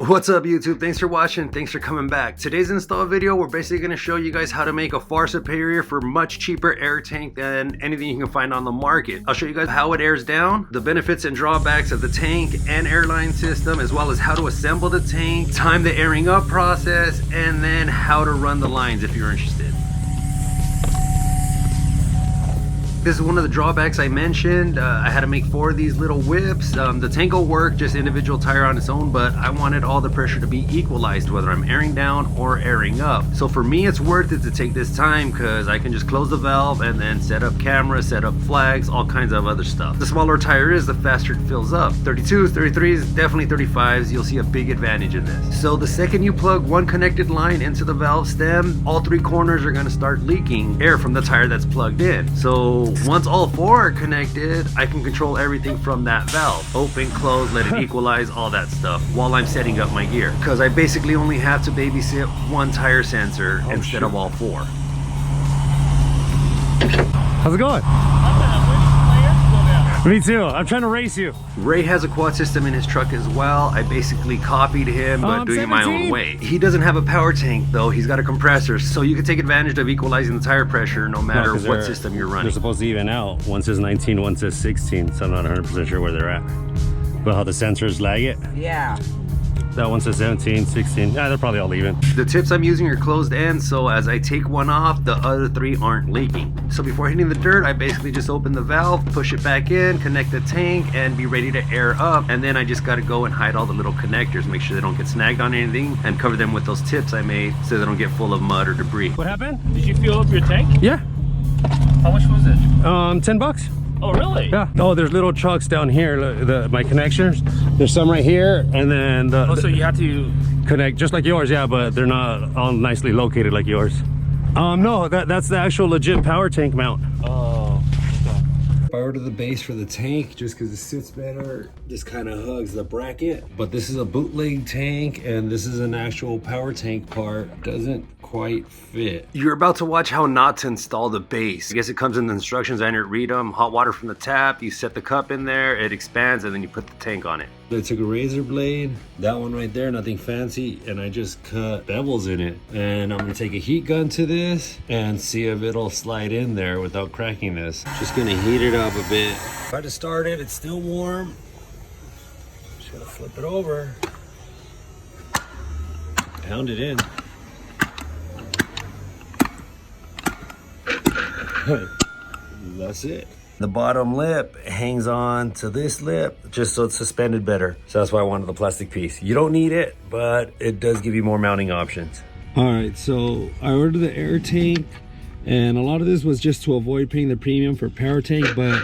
What's up YouTube? Thanks for watching. Thanks for coming back. Today's install video, we're basically going to show you guys how to make a far superior for much cheaper air tank than anything you can find on the market. I'll show you guys how it airs down, the benefits and drawbacks of the tank and AIRLINE system, as well as how to assemble the tank, time the airing up process, and then how to run the lines if you're interested. This is one of the drawbacks I mentioned. I had to make 4 of these little whips. The tank will work just individual tire on its own, but I wanted all the pressure to be equalized, whether I'm airing down or airing up. So for me, it's worth it to take this time because I can just close the valve and then set up cameras, set up flags, all kinds of other stuff. The smaller a tire is, the faster it fills up. 32s, 33s, definitely 35s, you'll see a big advantage in this. So the second you plug one connected line into the valve stem, all 3 corners are gonna start leaking air from the tire that's plugged in. So once all 4 are connected, I can control everything from that valve. Open, close, let it equalize, all that stuff while I'm setting up my gear. Because I basically only have to babysit 1 tire sensor instead of all 4. How's it going? Me too. I'm trying to race you. Ray has a quad system in his truck as well. I basically copied him, but doing it my own way. He doesn't have a power tank though. He's got a compressor, so you can take advantage of equalizing the tire pressure no matter what system you're running. They're supposed to even out. One says 19, one says 16, so I'm not 100% sure where they're at. But how the sensors lag it? Yeah. That one says 17, 16. Yeah, they're probably all even. The tips I'm using are closed end, so as I take one off, the other 3 aren't leaking. So before hitting the dirt, I basically just open the valve, push it back in, connect the tank, and be ready to air up. And then I just gotta go and hide all the little connectors, make sure they don't get snagged on anything, and cover them with those tips I made so they don't get full of mud or debris. What happened? Did you fuel up your tank? Yeah. How much was it? 10 bucks. Oh, really? Yeah. Oh, there's little trucks down here, my connectors. There's some right here, and then so you have to connect just like yours, yeah, but they're not all nicely located like yours. No, that's the actual legit power tank mount. Oh. If I order the base for the tank, just because it sits better, this kind of hugs the bracket. But this is a bootleg tank, and this is an actual power tank part. Doesn't quite fit. You're about to watch how not to install the base. I guess it comes in the instructions. I didn't read them. Hot water from the tap, you set the cup in there, it expands, and then you put the tank on it. I took a razor blade, that one right there, nothing fancy, and I just cut bevels in it. And I'm gonna take a heat gun to this and see if it'll slide in there without cracking this. Just gonna heat it up a bit. Tried to start it, it's still warm. Just gonna flip it over. Pound it in. That's it. The bottom lip hangs on to this lip just so it's suspended better. So that's why I wanted the plastic piece. You don't need it, but it does give you more mounting options. All right, so I ordered the air tank, and a lot of this was just to avoid paying the premium for power tank, but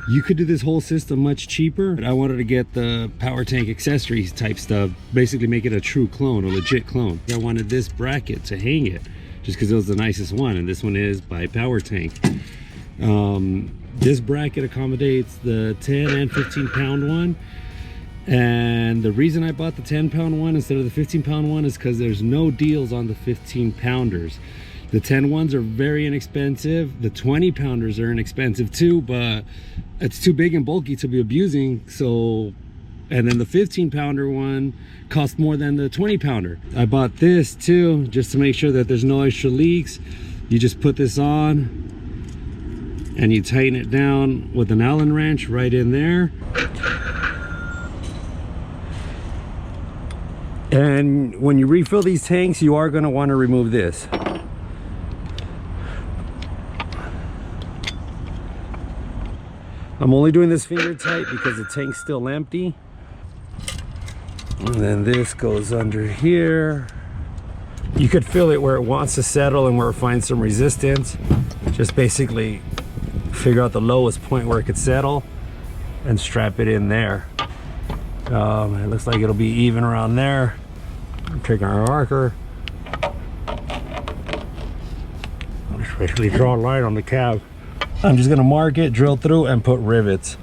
you could do this whole system much cheaper. I wanted to get the power tank accessories type stuff, basically make it a true clone, a legit clone. I wanted this bracket to hang it just because it was the nicest one, and this one is by Power Tank. This bracket accommodates the 10 and 15 pound one, and the reason I bought the 10 pound one instead of the 15 pound one is because there's no deals on the 15 pounders. The 10 ones are very inexpensive. The 20 pounders are inexpensive too, but it's too big and bulky to be abusing. So, and then the 15 pounder one costs more than the 20 pounder. I bought this too, just to make sure that there's no extra leaks. You just put this on and you tighten it down with an Allen wrench right in there. And when you refill these tanks, you are going to want to remove this. I'm only doing this finger tight because the tank's still empty. And then this goes under here. You could feel it where it wants to settle and where it finds some resistance. Just basically figure out the lowest point where it could settle and strap it in there. It looks like it'll be even around there. I'm taking our marker. I'll just basically draw a line on the cab. I'm just gonna mark it, drill through, and put rivets.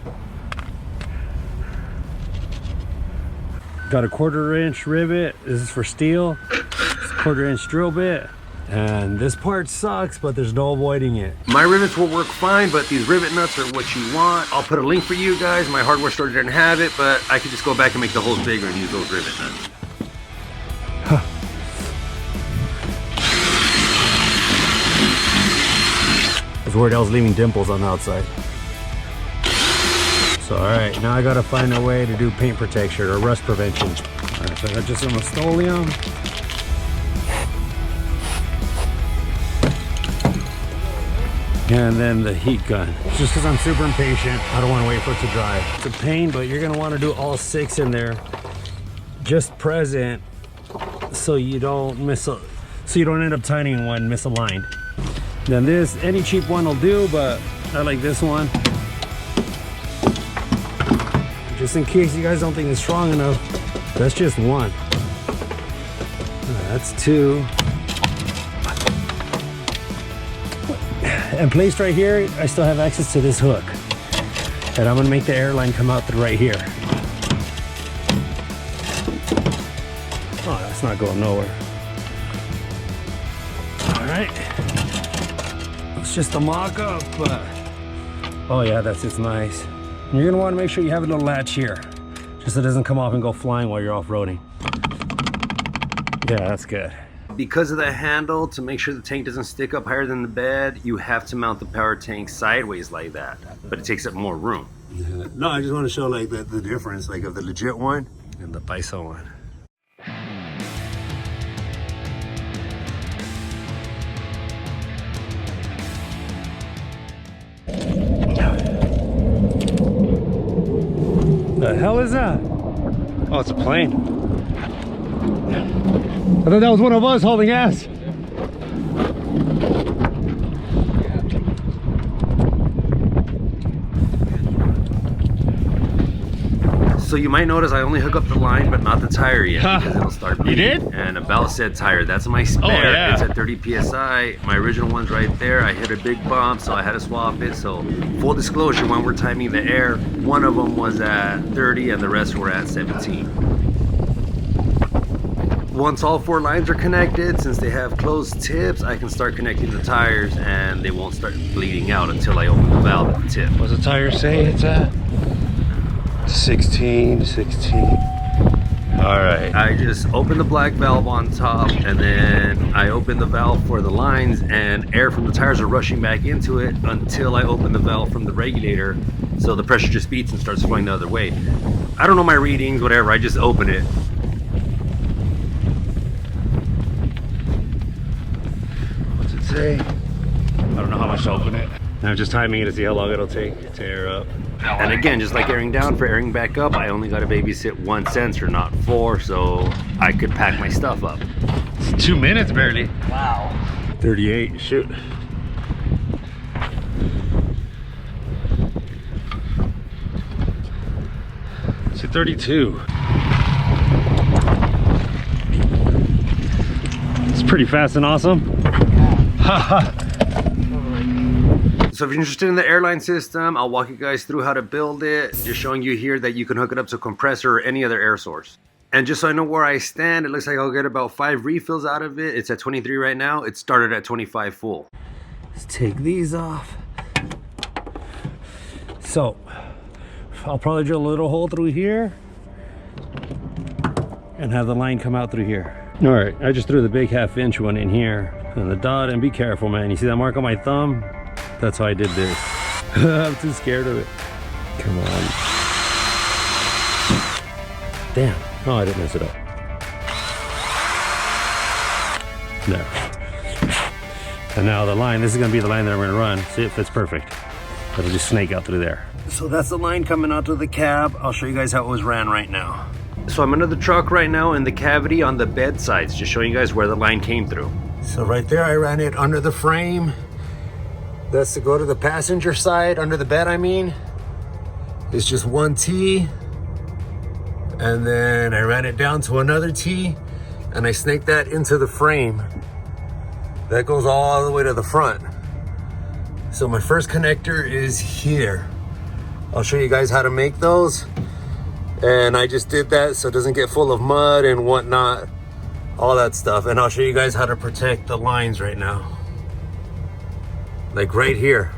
Got a 1/4 inch rivet. This is for steel. It's a 1/4 inch drill bit. And this part sucks, but there's no avoiding it. My rivets will work fine, but these rivet nuts are what you want. I'll put a link for you guys. My hardware store didn't have it, but I could just go back and make the holes bigger and use those rivet nuts. was worried I was leaving dimples on the outside. So, all right, now I gotta find a way to do paint protection or rust prevention. All right, so I got just some Rust-Oleum. And then the heat gun. Just because I'm super impatient, I don't want to wait for it to dry. It's a pain, but you're gonna want to do all 6 in there, just present, so you don't miss a, so you don't end up tightening one misaligned. Then this, any cheap one will do, but I like this one. Just in case you guys don't think it's strong enough, that's just 1. That's 2. And placed right here, I still have access to this hook. And I'm gonna make the airline come out through right here. Oh, that's not going nowhere. All right. It's just a mock-up, but oh yeah, that's just nice. And you're gonna wanna make sure you have a little latch here, just so it doesn't come off and go flying while you're off-roading. Yeah, that's good. Because of the handle, to make sure the tank doesn't stick up higher than the bed, you have to mount the power tank sideways like that, but it takes up more room. Yeah. No, I just want to show like the difference, like of the legit one And the Bison one. The hell is that? Oh, it's a plane. I thought that was one of us holding ass. So you might notice I only hook up the line, but not the tire yet, because it'll start beeping. You did? And about said tire, that's my spare. Oh, yeah. It's at 30 PSI. My original one's right there. I hit a big bump, so I had to swap it. So full disclosure, when we're timing the air, one of them was at 30 and the rest were at 17. Once all 4 lines are connected, since they have closed tips, I can start connecting the tires and they won't start bleeding out until I open the valve at the tip. What's the tire say it's at? 16. All right. I just open the black valve on top and then I open the valve for the lines, and air from the tires are rushing back into it until I open the valve from the regulator, so the pressure just beats and starts flowing the other way. I don't know my readings, whatever, I just open it. What's it say? I don't know how much to open it. I'm just timing it to see how long it'll take to air up. And again, just like airing down, for airing back up, I only got to babysit 1 sensor, not 4, so I could pack my stuff up. It's 2 minutes barely. Wow. 38, shoot. It's 32. It's pretty fast and awesome. Haha. So if you're interested in the airline system, I'll walk you guys through how to build it, just showing you here that you can hook it up to a compressor or any other air source. And just so I know where I stand, it looks like I'll get about 5 refills out of it. It's at 23 right now. It started at 25 full. Let's take these off. So I'll probably drill a little hole through here and have the line come out through here. All right, I just threw the big 1/2 inch one in here and the dot, and be careful, man. You see that mark on my thumb? That's how I did this. I'm too scared of it. Come on. Damn. Oh, I didn't mess it up. There. And now the line, this is gonna be the line that I'm gonna run. See, it fits perfect. It'll just snake out through there. So that's the line coming out to the cab. I'll show you guys how it was ran right now. So I'm under the truck right now in the cavity on the bed sides, just showing you guys where the line came through. So right there, I ran it under the frame. That's to go to the passenger side, under the bed, I mean. It's just 1 T. And then I ran it down to another T, and I snaked that into the frame. That goes all the way to the front. So my first connector is here. I'll show you guys how to make those. And I just did that so it doesn't get full of mud and whatnot, all that stuff. And I'll show you guys how to protect the lines right now. Like right here.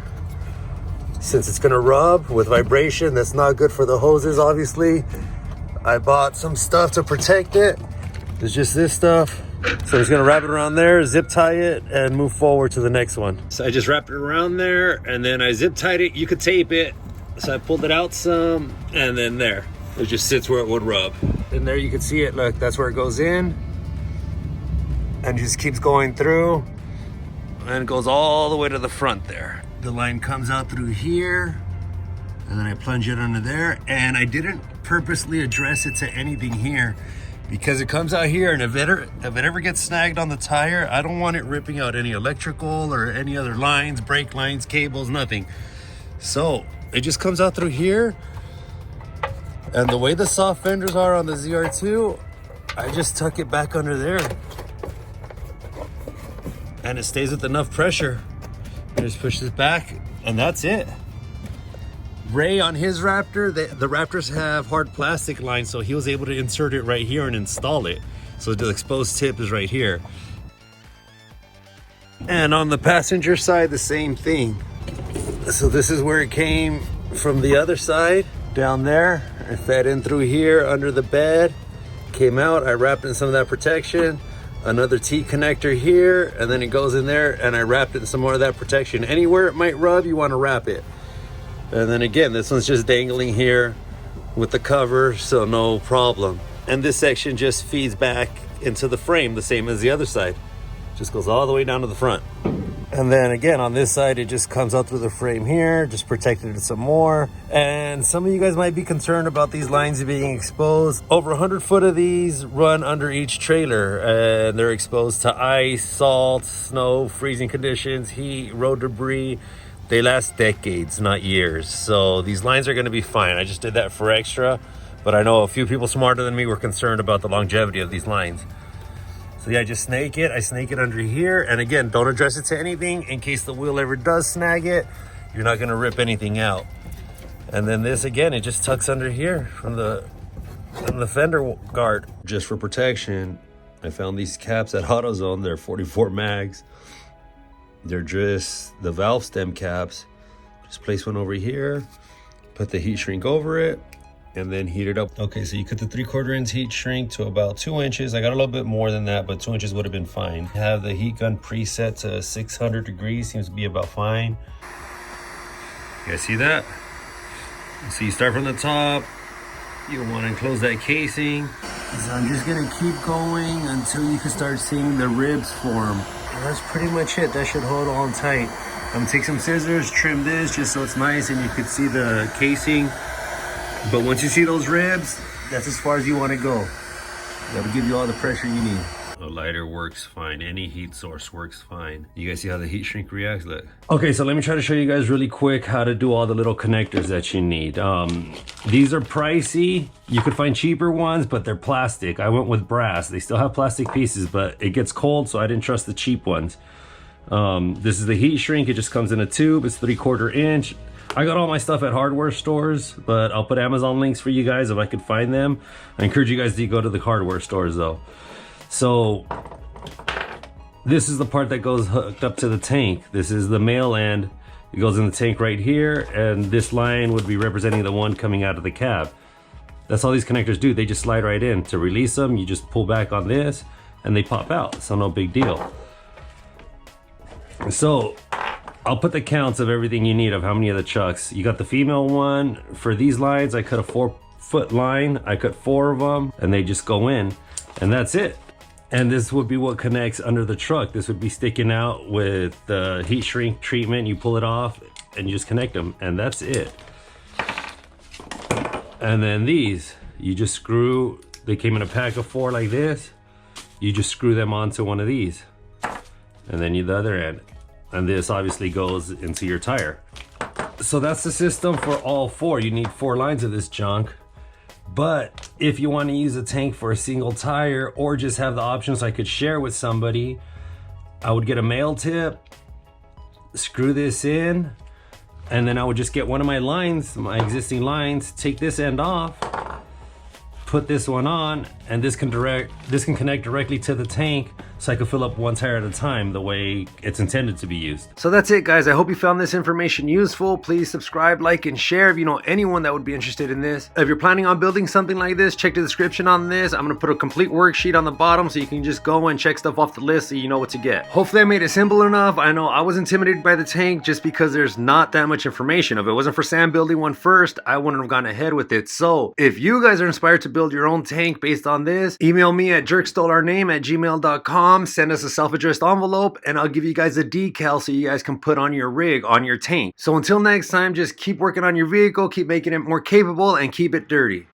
Since it's gonna rub with vibration, that's not good for the hoses, obviously. I bought some stuff to protect it. There's just this stuff So I'm just gonna wrap it around there, zip tie it, and move forward to the next one. So I just wrapped it around there, and then I zip tied it. You could tape it. So I pulled it out some, and then there. It just sits where it would rub. And there you can see it, look, that's where it goes in. And just keeps going through. And it goes all the way to the front there. The line comes out through here, and then I plunge it under there. And I didn't purposely address it to anything here, because it comes out here, and if it ever gets snagged on the tire, I don't want it ripping out any electrical or any other lines, brake lines, cables, nothing. So it just comes out through here. And the way the soft fenders are on the ZR2, I just tuck it back under there. And it stays with enough pressure. I just push this back, and that's it. Ray on his Raptor, the Raptors have hard plastic lines, so he was able to insert it right here and install it. So the exposed tip is right here. And on the passenger side, the same thing. So this is where it came from the other side, down there. It fed in through here under the bed, came out, I wrapped in some of that protection, another T connector here, and then it goes in there, and I wrapped it in some more of that protection. Anywhere it might rub, you want to wrap it. And then again, this one's just dangling here with the cover, so no problem. And this section just feeds back into the frame, the same as the other side. Just goes all the way down to the front. And then again, on this side, it just comes out through the frame here, just protected it some more. And some of you guys might be concerned about these lines being exposed. Over 100 foot of these run under each trailer, and they're exposed to ice, salt, snow, freezing conditions, heat, road debris. They last decades, not years. So these lines are gonna be fine. I just did that for extra, but I know a few people smarter than me were concerned about the longevity of these lines. So yeah, I just snake it. I snake it under here. And again, don't address it to anything in case the wheel ever does snag it. You're not gonna rip anything out. And then this, again, it just tucks under here from the fender guard. Just for protection, I found these caps at AutoZone. They're 44 mags. They're just the valve stem caps. Just place one over here, put the heat shrink over it, and then heat it up. Okay, so you cut the 3/4 inch heat shrink to about 2 inches. I got a little bit more than that, but 2 inches would have been fine. Have the heat gun preset to 600 degrees, seems to be about fine. You guys see that? So you start from the top, you want to enclose that casing. So I'm just gonna keep going until you can start seeing the ribs form. And that's pretty much it. That should hold on tight. I'm gonna take some scissors, trim this just so it's nice and you can see the casing. But once you see those ribs, that's as far as you want to go. That'll give you all the pressure you need. A lighter works fine. Any heat source works fine. You guys see how the heat shrink reacts? Look. Okay, so let me try to show you guys really quick how to do all the little connectors that you need. These are pricey. You could find cheaper ones, but they're plastic. I went with brass. They still have plastic pieces, but it gets cold, so I didn't trust the cheap ones. This is the heat shrink. It just comes in a tube. It's 3/4 inch. I got all my stuff at hardware stores, but I'll put Amazon links for you guys if I could find them. I encourage you guys to go to the hardware stores though. So this is the part that goes hooked up to the tank. This is the male end. It goes in the tank right here, and this line would be representing the one coming out of the cab. That's all these connectors do. They just slide right in. To release them, you just pull back on this and they pop out. So no big deal. So I'll put the counts of everything you need of how many of the chucks. You got the female one. For these lines, I cut a 4-foot line. I cut 4 of them and they just go in, and that's it. And this would be what connects under the truck. This would be sticking out with the heat shrink treatment. You pull it off and you just connect them, and that's it. And then these, you just screw, they came in a pack of 4 like this. You just screw them onto one of these. And then you the other end. And this obviously goes into your tire. So that's the system for all 4. You need 4 lines of this junk. But if you want to use a tank for a single tire, or just have the options I could share with somebody, I would get a male tip, screw this in, and then I would just get one of my lines, my existing lines, take this end off, put this one on, and this can connect directly to the tank. so I could fill up one tire at a time the way it's intended to be used. So that's it, guys. I hope you found this information useful. Please subscribe, like, and share if you know anyone that would be interested in this. If you're planning on building something like this, check the description on this. I'm going to put a complete worksheet on the bottom so you can just go and check stuff off the list so you know what to get. Hopefully I made it simple enough. I know I was intimidated by the tank just because there's not that much information. If it wasn't for Sam building one first, I wouldn't have gone ahead with it. So if you guys are inspired to build your own tank based on this, email me at jerkstoleourname@gmail.com. Send us a self-addressed envelope and I'll give you guys a decal so you guys can put on your rig, on your tank. So until next time, just keep working on your vehicle, keep making it more capable, and keep it dirty.